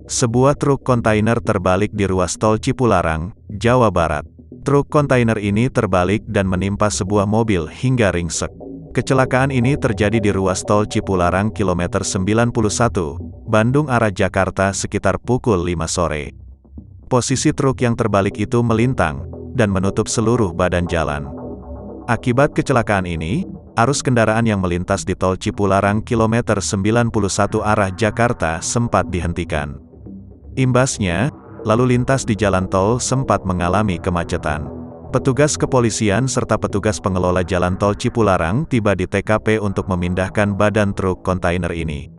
Sebuah truk kontainer terbalik di ruas tol Cipularang, Jawa Barat. Truk kontainer ini terbalik dan menimpa sebuah mobil hingga ringsek. Kecelakaan ini terjadi di ruas tol Cipularang kilometer 91, Bandung arah Jakarta sekitar pukul 5 sore. Posisi truk yang terbalik itu melintang dan menutup seluruh badan jalan. Akibat kecelakaan ini, arus kendaraan yang melintas di tol Cipularang kilometer 91 arah Jakarta sempat dihentikan. Imbasnya, lalu lintas di jalan tol sempat mengalami kemacetan. Petugas kepolisian serta petugas pengelola jalan tol Cipularang tiba di TKP untuk memindahkan badan truk kontainer ini.